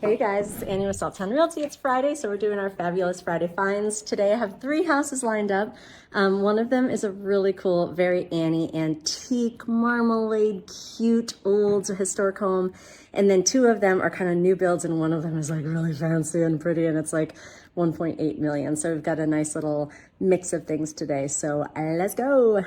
Hey guys, it's Annie with Saltown Realty. It's Friday, so we're doing our fabulous Friday finds. Today I have 3 houses lined up. One of them is a really cool, very Annie, antique, marmalade, cute, old, historic home. And then 2 of them are kind of new builds, and one of them is like really fancy and pretty, and it's like 1.8 million. So we've got a nice little mix of things today. So let's go.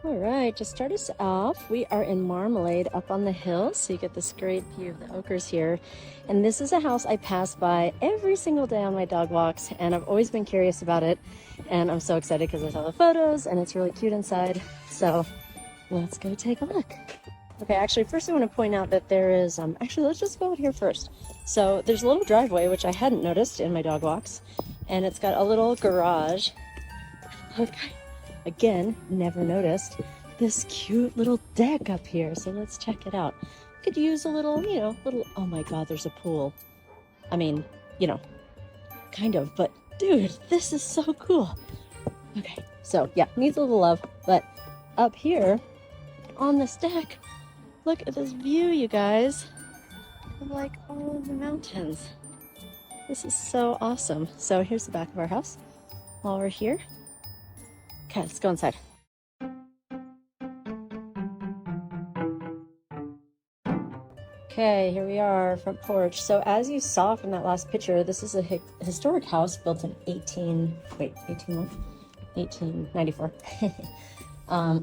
All right, to start us off, we are in Marmalade up on the hill, so you get this great view of the Oakers here. And this is a house I pass by every single day on my dog walks, and I've always been curious about it. And I'm so excited because I saw the photos, and it's really cute inside. So let's go take a look. Okay, actually, first I want to point out that there is, actually, let's just go out here first. So there's a little driveway, which I hadn't noticed in my dog walks, and it's got a little garage. Okay. Again, never noticed this cute little deck up here. So let's check it out. Could use a little, oh my God, there's a pool. I mean, kind of, but dude, this is so cool. Okay, so yeah, needs a little love, but up here on this deck, look at this view, you guys, of like all of the mountains. This is so awesome. So here's the back of our house while we're here. Okay, let's go inside. Okay, here we are, front porch. So as you saw from that last picture, this is a historic house built in 1894.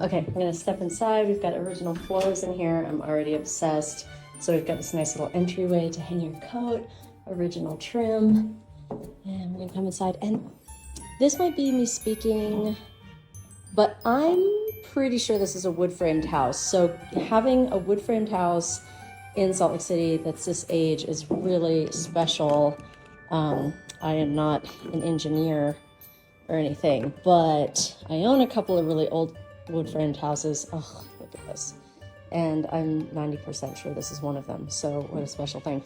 Okay, we're gonna step inside. We've got original floors in here. I'm already obsessed. So we've got this nice little entryway to hang your coat, original trim. And we're gonna come inside. And this might be me speaking, but I'm pretty sure this is a wood-framed house. So having a wood-framed house in Salt Lake City that's this age is really special. I am not an engineer or anything, but I own a couple of really old wood-framed houses. Oh, look at this. And I'm 90% sure this is one of them. So what a special thing.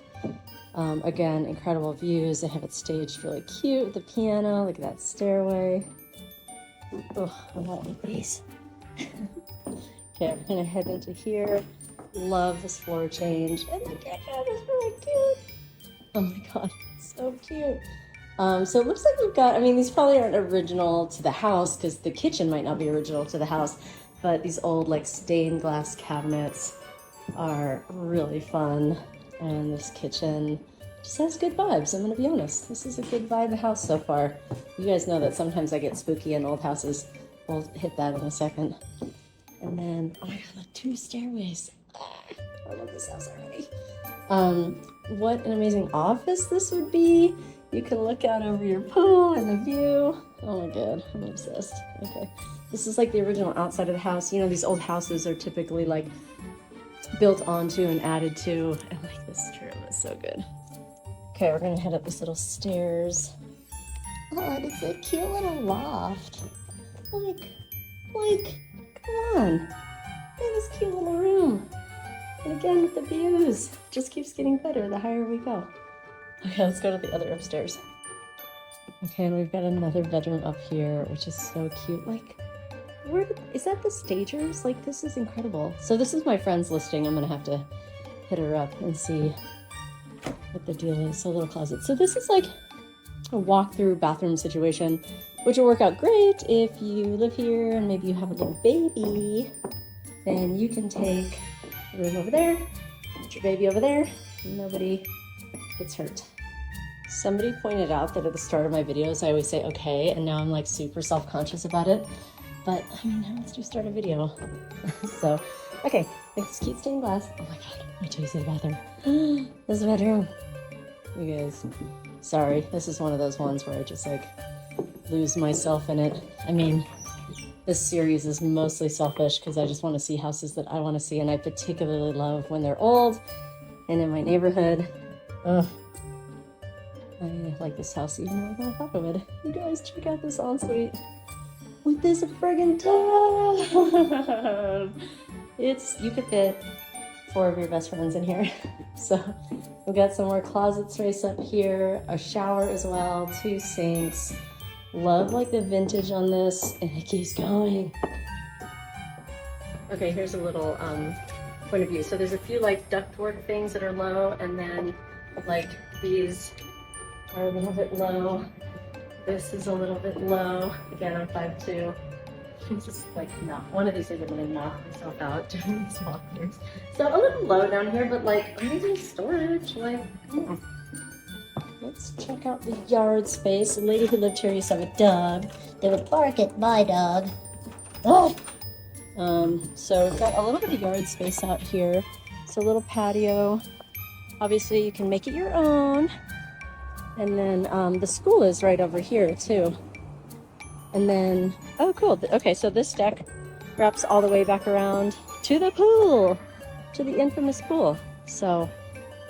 Again, incredible views. They have it staged really cute with the piano. Look at that stairway. Oh, I want these. Okay, we're gonna head into here. Love this floor change. And the kitchen is really cute. Oh my God, so cute. So it looks like we've got, these probably aren't original to the house because the kitchen might not be original to the house, but these old like stained glass cabinets are really fun. And this kitchen just has good vibes. I'm gonna be honest. This is a good vibe house so far. You guys know that sometimes I get spooky in old houses. We'll hit that in a second. And then, oh my God, look, 2 stairways. I love this house already. What an amazing office this would be. You can look out over your pool and the view. Oh my God, I'm obsessed. Okay, this is like the original outside of the house. You know, these old houses are typically like built onto and added to. And like this trim is so good. Okay, we're gonna head up this little stairs. Oh, and it's a cute little loft. Like, come on. Look at this cute little room. And again, with the views, just keeps getting better the higher we go. Okay, let's go to the other upstairs. Okay, and we've got another bedroom up here, which is so cute. Like, is that the stagers? Like, this is incredible. So this is my friend's listing. I'm gonna have to hit her up and see what the deal is. So little closet. So this is like a walk-through bathroom situation, which will work out great if you live here and maybe you have a little baby. Then you can take the room over there, put your baby over there, and nobody gets hurt. Somebody pointed out that at the start of my videos, I always say okay, and now I'm like super self-conscious about it. But how else do you start a video? So, okay, this cute stained glass. Oh my God, wait till you see the bathroom. This is the bedroom. You guys, sorry, this is one of those ones where I just like lose myself in it. This series is mostly selfish because I just want to see houses that I want to see, and I particularly love when they're old and in my neighborhood. Ugh. I like this house even more than I thought I would. You guys, check out this ensuite with this friggin' tub. You could fit 4 of your best friends in here. So we've got some more closet space up here, a shower as well, 2 sinks. Love like the vintage on this, and it keeps going. Okay, here's a little point of view. So there's a few like ductwork things that are low, and then like these are a little bit low. This is a little bit low. Again, I'm 5'2". It's just like one of these are gonna knock myself out during these walkthroughs. So a little low down here, but like amazing storage. Like, yeah. Let's check out the yard space. The lady who lived here used to have a dog. They would bark at my dog. Oh! So we've got a little bit of yard space out here. It's a little patio. Obviously you can make it your own. And then the school is right over here too. And then, oh cool, okay, so this deck wraps all the way back around to the pool, to the infamous pool. So,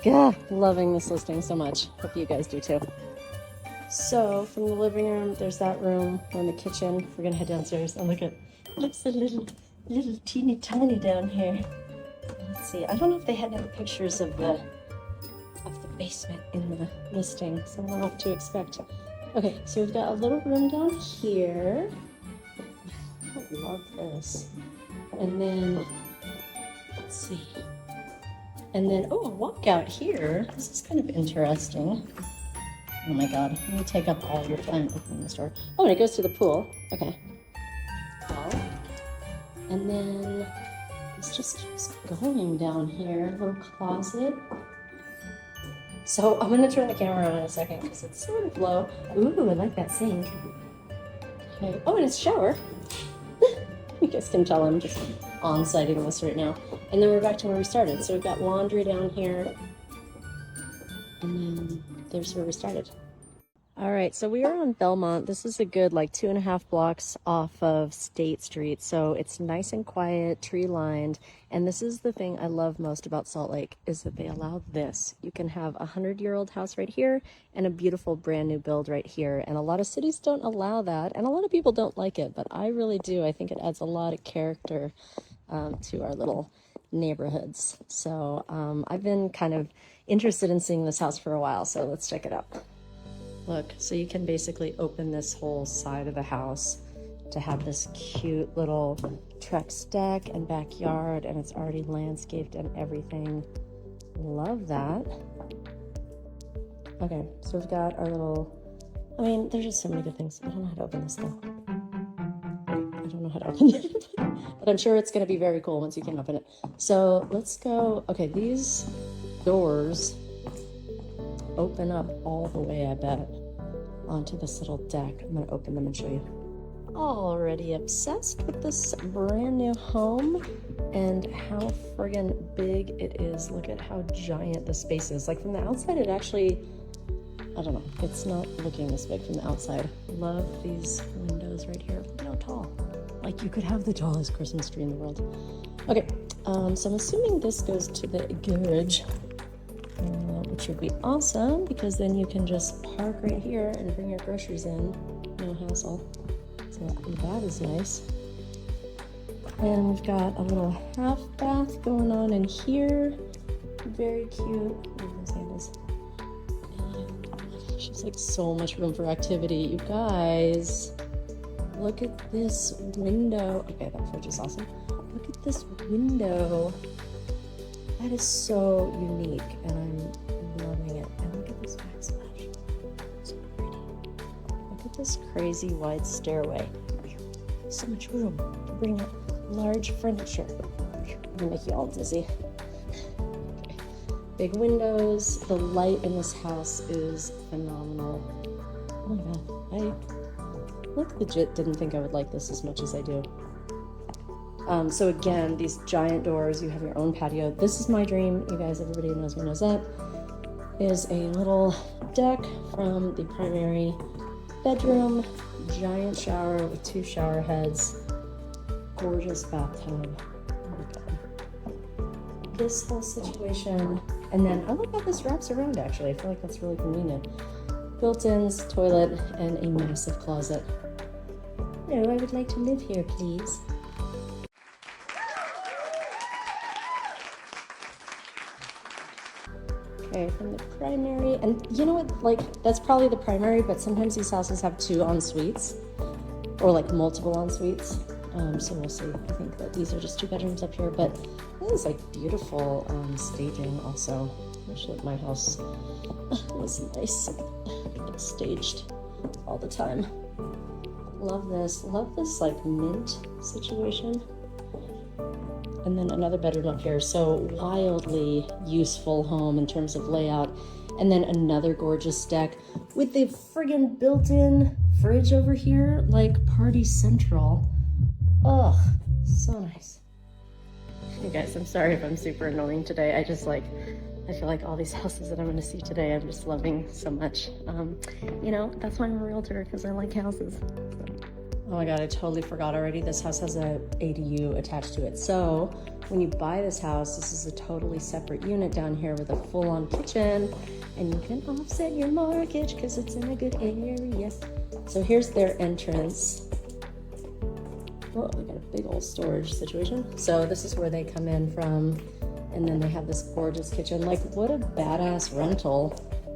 yeah, loving this listing so much. Hope you guys do too. So from the living room, there's that room, and the kitchen. We're gonna head downstairs and look at, looks a little teeny tiny down here. Let's see, I don't know if they had any pictures of the basement in the listing, so I don't know what to expect. Okay, so we've got a little room down here. I love this. And then, let's see. And then, oh, a walkout here. This is kind of interesting. Oh my God, let me take up all your time opening this door. Oh, and it goes to the pool. Okay. Well, and then this just keeps going down here. A little closet. So I'm gonna turn the camera on in a second because it's sort of low. Ooh, I like that sink. Okay. Oh, and it's a shower. You guys can tell I'm just on-siting this right now. And then we're back to where we started. So we've got laundry down here. And then there's where we started. All right, so we are on Belmont. This is a good like 2.5 blocks off of State Street. So it's nice and quiet, tree lined. And this is the thing I love most about Salt Lake is that they allow this. You can have a 100-year-old house right here and a beautiful brand new build right here. And a lot of cities don't allow that. And a lot of people don't like it, but I really do. I think it adds a lot of character to our little neighborhoods. So I've been kind of interested in seeing this house for a while. So let's check it out. Look, so you can basically open this whole side of the house to have this cute little Trex deck and backyard, and it's already landscaped and everything. Love that. Okay, so we've got our little, I mean, there's just so many good things. I don't know how to open this thing. I don't know how to open it, but I'm sure it's gonna be very cool once you can open it. So let's go, okay, these doors open up all the way, I bet, onto this little deck. I'm gonna open them and show you. Already obsessed with this brand new home and how friggin' big it is. Look at how giant the space is. Like from the outside, it actually, I don't know, it's not looking this big from the outside. Love these windows right here. Look at how tall. Like you could have the tallest Christmas tree in the world. Okay, so I'm assuming this goes to the garage. Which would be awesome because then you can just park right here and bring your groceries in, no hassle. So that is nice. And we've got a little half bath going on in here. Very cute. Look at those handles. And there's like so much room for activity. You guys, look at this window. Okay, that fridge is awesome. Look at this window. That is so unique, and I'm loving it. And look at this backsplash. So pretty. Look at this crazy wide stairway. So much room to bring up large furniture. I'm gonna make you all dizzy. Okay. Big windows. The light in this house is phenomenal. Oh my god. I legit didn't think I would like this as much as I do. So again, these giant doors, you have your own patio. This is my dream, you guys, everybody who knows me knows that, is a little deck from the primary bedroom, giant shower with 2 shower heads, gorgeous bathtub. Oh my god. This whole situation, and then I love how this wraps around actually. I feel like that's really convenient. Built-ins, toilet, and a massive closet. Hello, I would like to live here, please. Okay, from the primary, and you know what, like, that's probably the primary, but sometimes these houses have 2 en-suites, or like multiple en-suites. So we'll see. I think that these are just 2 bedrooms up here, but this is like beautiful staging also. I wish that my house was nice, like staged all the time. Love this like mint situation. And then another bedroom up here. So wildly useful home in terms of layout. And then another gorgeous deck with the friggin' built-in fridge over here, like party central. Oh, so nice. Hey guys, I'm sorry if I'm super annoying today. I feel like all these houses that I'm going to see today, I'm just loving so much. You know, that's why I'm a realtor, because I like houses. So. Oh my God, I totally forgot already. This house has a ADU attached to it. So when you buy this house, this is a totally separate unit down here with a full-on kitchen, and you can offset your mortgage because it's in a good area. So here's their entrance. Oh, they got a big old storage situation. So this is where they come in from, and then they have this gorgeous kitchen. Like, what a badass rental.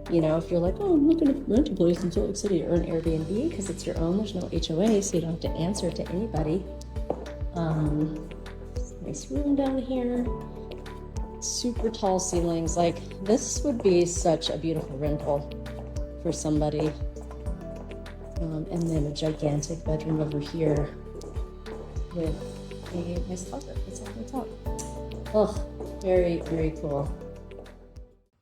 You know, if you're like, oh, I'm looking to rent a place in Salt Lake City or an Airbnb because it's your own, there's no HOA, so you don't have to answer to anybody. Nice room down here. Super tall ceilings. Like, this would be such a beautiful rental for somebody. And then a gigantic bedroom over here with a nice closet that's on the top. Oh, very, very cool.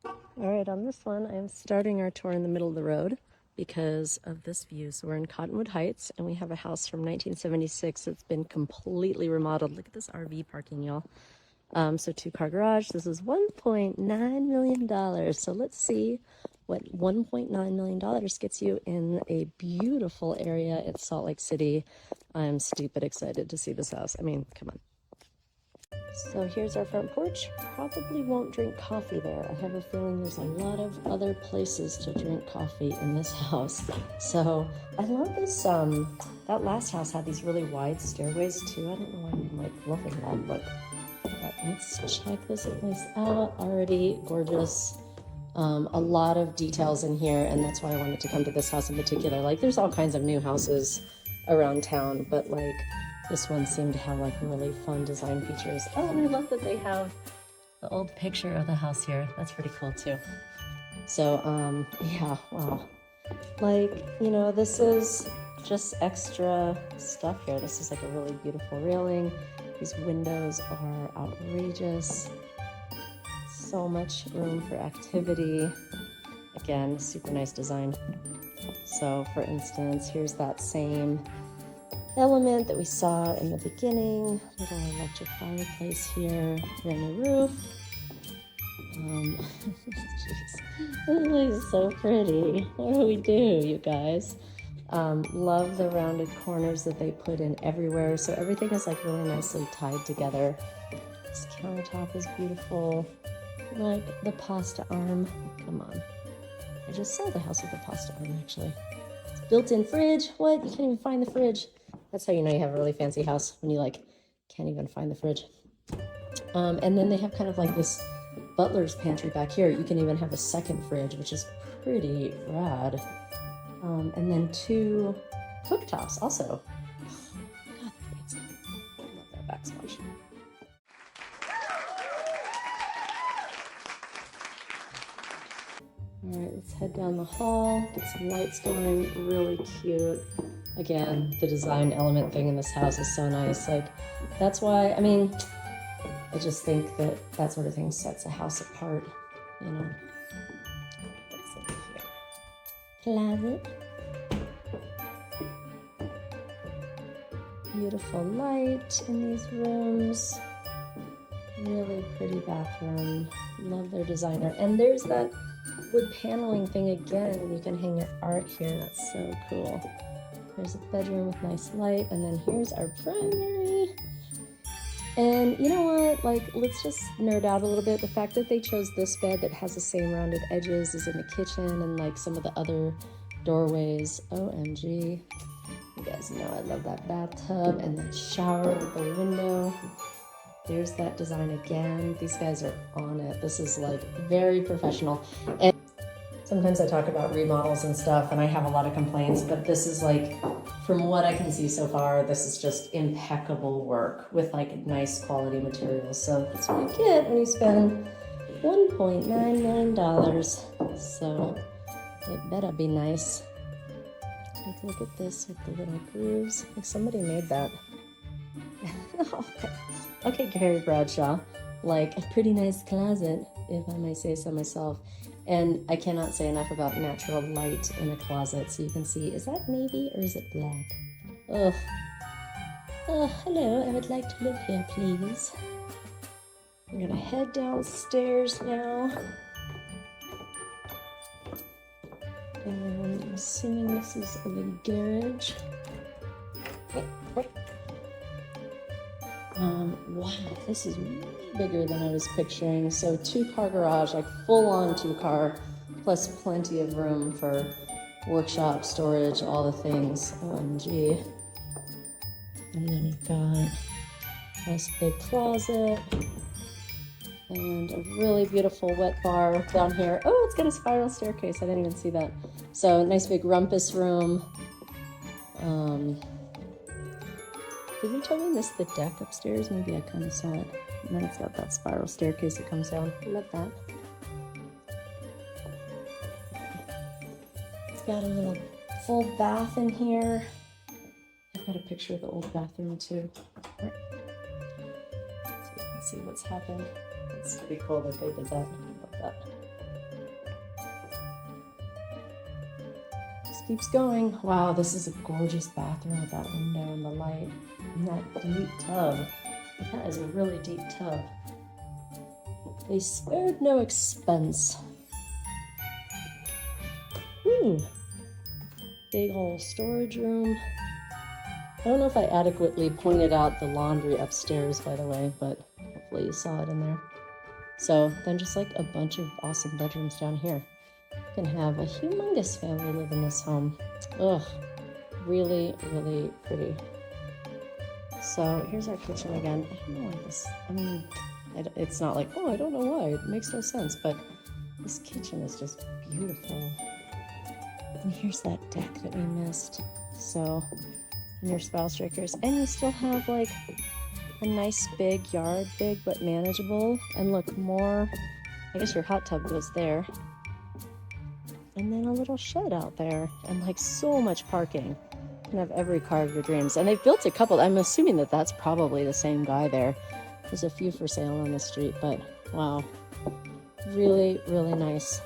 All right, on this one, I'm starting our tour in the middle of the road because of this view. So we're in Cottonwood Heights, and we have a house from 1976 that's been completely remodeled. Look at this RV parking, y'all. So 2-car garage. This is $1.9 million. So let's see what $1.9 million gets you in a beautiful area in Salt Lake City. I'm stupid excited to see this house. I mean, come on. So here's our front porch. Probably won't drink coffee there. I have a feeling there's a lot of other places to drink coffee in this house. So I love this. That last house had these really wide stairways too. I don't know why I'm like loving that, but let's check this place out. Already gorgeous. A lot of details in here, and that's why I wanted to come to this house in particular. Like, there's all kinds of new houses around town, but like this one seemed to have like really fun design features. Oh, and I love that they have the old picture of the house here. That's pretty cool too. So, yeah, wow. Like, you know, this is just extra stuff here. This is like a really beautiful railing. These windows are outrageous. So much room for activity. Again, super nice design. So, for instance, here's that same element that we saw in the beginning. Little electric fireplace here. Brand new roof. Jeez. This place is so pretty. What do we do, you guys? Love the rounded corners that they put in everywhere. So everything is like really nicely tied together. This countertop is beautiful. Like the pasta arm. Come on. I just saw the house with the pasta arm, actually. It's built-in fridge. What? You can't even find the fridge. That's how you know you have a really fancy house, when you like can't even find the fridge. And then they have kind of like this butler's pantry back here. You can even have a second fridge, which is pretty rad. And then 2 cooktops also. God, that's fancy. I love that backsplash. All right, let's head down the hall, get some lights going. Really cute. Again, the design element thing in this house is so nice. Like, that's why, I mean, I just think that that sort of thing sets a house apart, you know. What's in here? Closet. Beautiful light in these rooms. Really pretty bathroom. Love their designer. And there's that wood paneling thing again. You can hang your art here. That's so cool. There's a bedroom with nice light, and then here's our primary. And you know what? Like, let's just nerd out a little bit. The fact that they chose this bed that has the same rounded edges is in the kitchen, and like some of the other doorways. OMG. You guys know I love that bathtub and that shower with the window. There's that design again. These guys are on it. This is like very professional. And Sometimes I talk about remodels and stuff and I have a lot of complaints, but this is like, from what I can see so far, this is just impeccable work with like nice quality materials. So that's what you get when you spend $1.9 million. So it better be nice. Like, look at this with the little grooves. Like somebody made that. Okay, Gary Bradshaw. Like a pretty nice closet, if I may say so myself. And I cannot say enough about natural light in a closet. So you can see, is that navy or is it black? Ugh. Oh, hello, I would like to live here, please. I'm gonna head downstairs now. And I'm assuming this is the garage. Wow, this is way bigger than I was picturing. So 2-car garage, like full on 2-car, plus plenty of room for workshop, storage, all the things. OMG. And then we've got a nice big closet and a really beautiful wet bar down here. Oh, it's got a spiral staircase. I didn't even see that. So nice big rumpus room. Did you tell me this the deck upstairs? Maybe I kind of saw it. And then it's got that spiral staircase that comes down. Love that. It's got a little full bath in here. I've got a picture of the old bathroom too. So you can see what's happened. It's pretty cool that they did that. I love that. Just keeps going. Wow, this is a gorgeous bathroom with that window and the light. And that deep tub. That is a really deep tub. They spared no expense. Big old storage room. I don't know if I adequately pointed out the laundry upstairs, by the way, but hopefully you saw it in there. So then just like a bunch of awesome bedrooms down here. You can have a humongous family live in this home. Ugh, really, really pretty. So here's our kitchen again. I don't know why this, I mean, it's not like, oh, I don't know why. It makes no sense, but this kitchen is just beautiful. And here's that deck that we missed. So, and your spiral staircase. And you still have like a nice big yard, big but manageable. And look, more, I guess your hot tub goes there. And then a little shed out there. And like so much parking. You can have every car of your dreams. And they've built a couple. I'm assuming that that's probably the same guy there. There's a few for sale on the street, but wow. Really, really nice.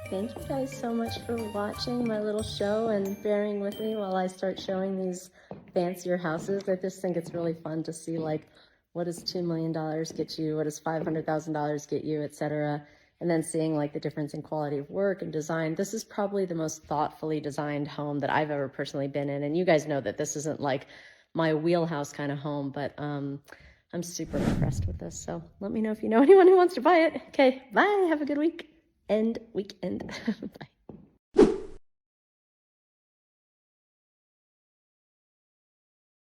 Thank you guys so much for watching my little show and bearing with me while I start showing these fancier houses. I just think it's really fun to see, like, what does $2 million get you? What does $500,000 get you, etc. And then seeing like the difference in quality of work and design. This is probably the most thoughtfully designed home that I've ever personally been in. And you guys know that this isn't like my wheelhouse kind of home, but I'm super impressed with this. So let me know if you know anyone who wants to buy it. Okay, bye. Have a good weekend. Bye.